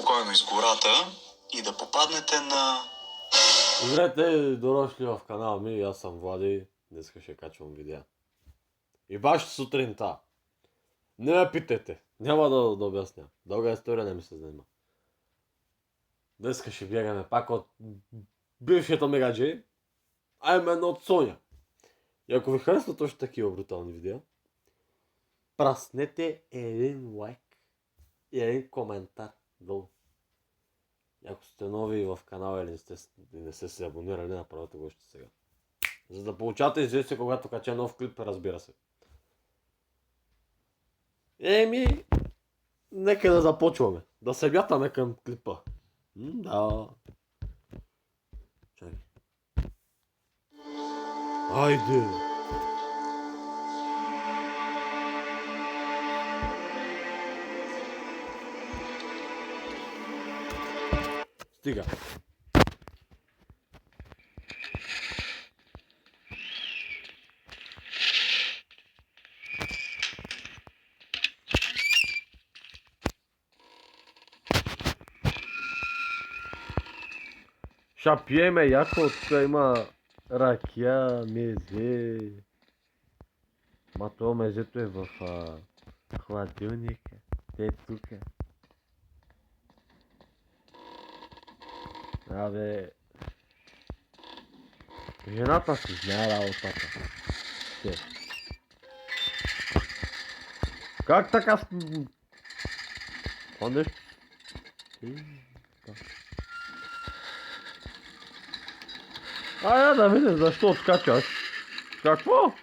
спокойно из гората и да попаднете на... Здравейте, дошли в канала ми, аз съм Влади, днес ще качвам видеа. И баш сутринта. Не ме питайте, няма да обясня. Дълга история не ми се занима. Днес ще бягаме пак от бившето ми гадже, а именно от Соня. И ако ви харесват още такива брутални видеа, праснете един лайк и един коментар долу. И ако сте нови в канала или не сте се абонирали, направете го още сега. За да получавате известие, когато кача нов клип, разбира се. Нека да започваме. Да се мятаме към клипа. Да. Чакай. Айде. Стига. Ще пиеме яко, тук има ракия, мезе. Ма това мезето е в хладилника. Те тука. Абе. Жената си знае работата. Те. Как така? Това нещо? Да видим защо откачаш. Какво?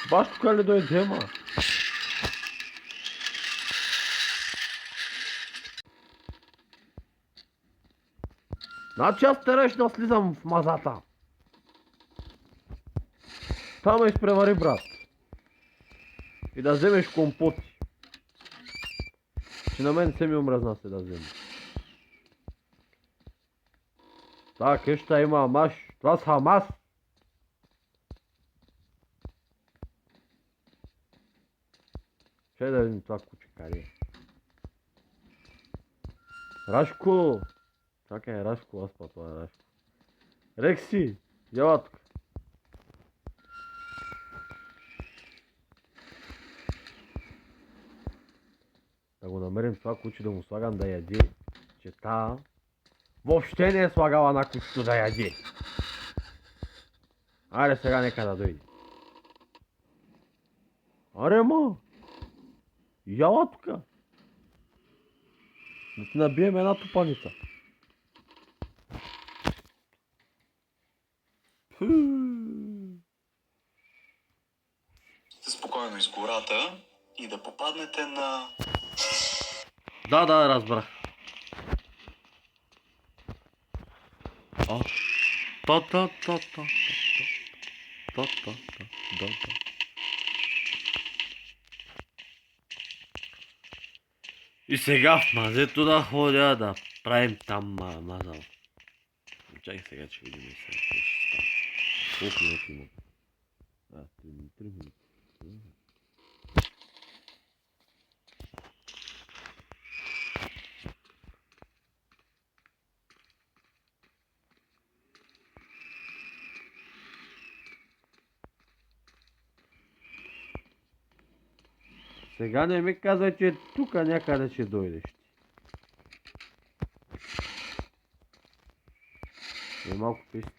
Баш тук ли дойде, ма? Значи аз теречно слизам в мазата. Там ме изпревари, брат. И да вземеш компоти. Че на мен се ми омръзна се да взема. Та къща има Амаш. Това с Хамас. Ще да видим това куче кария. Рашко! Чакай, Рашко, аз па това е Рашко. Рекси! Яла тук. Да го намерим това куче, да му слагам да яде. Че та въобще не е слагала на кучето да яде. Айде сега нека да дойде. Аре ма! Яла тука! Да ти набием една тупаница. Спокойно из гората и да попаднете на... Да, разбрах. Да. И сега в мазето да ходя да правим там мазал. Чакай сега, че видим сега какво ще става. Колко минути има? 3 минути. Сега не ми казвай, че тук някъде ще дойдеш. Е малко писне.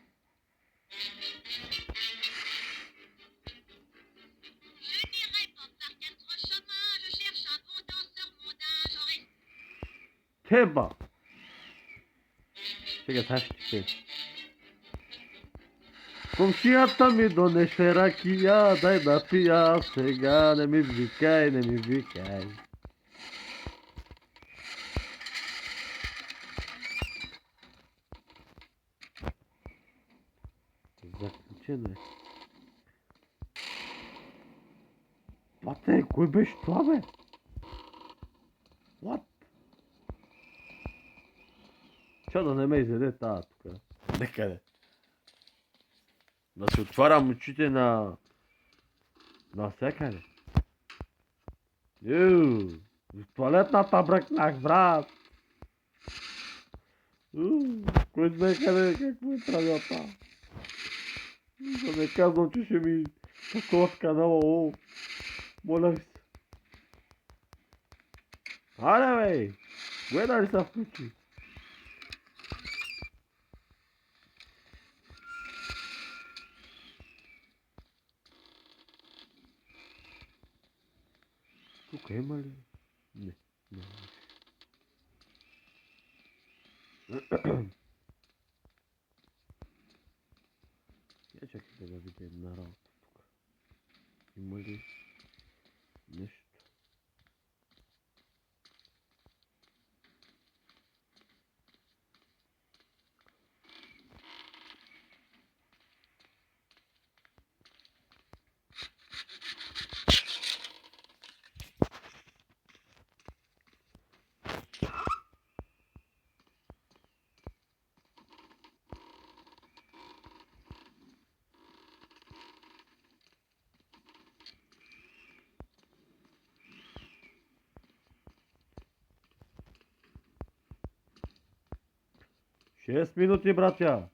Теба! Чекай, сега ще ти пея. Комшията ми донесе ракия, дай да пия, сега не ми викай, не ми викай. Заключено е. Пате, кой беше това, бе? What? Ча да не ме изяде тая тук. Некъде. Да си отварям очите на всякъде. В туалетната бръкнах, брат. Кой знае къде, какво е трагата? Да не казвам, че ще ми такова канала, о. Моля ви се. Аре, бе! Гледа ли се включи? Тук има ли? Не. Не. Я чакайте да видя една работа тук. Има ли нещо? Шест минути, братя!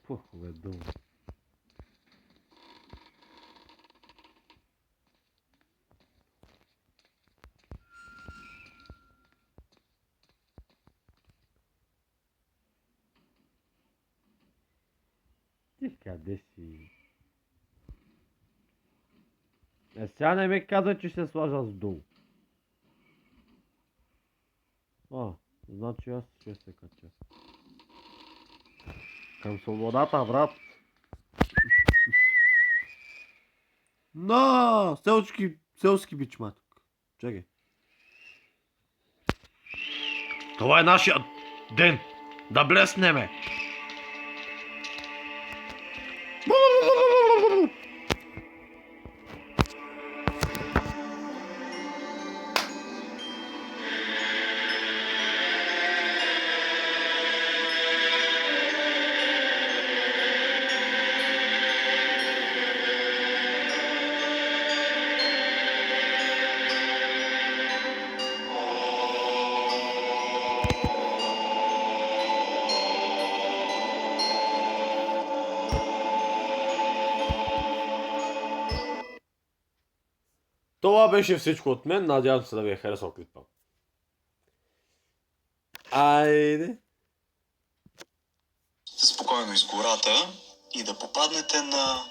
Пухове дума. Ти къде си? Сега не ми каза, че ще сложа с дум. Значи аз ще се кача. Към свободата, брат. На, селски бичмат. Чакай. Това е нашия ден. Да блеснеме. Това беше всичко от мен. Надявам се да ви е харесал клипа. Айде. Спокойно из гората и да попаднете на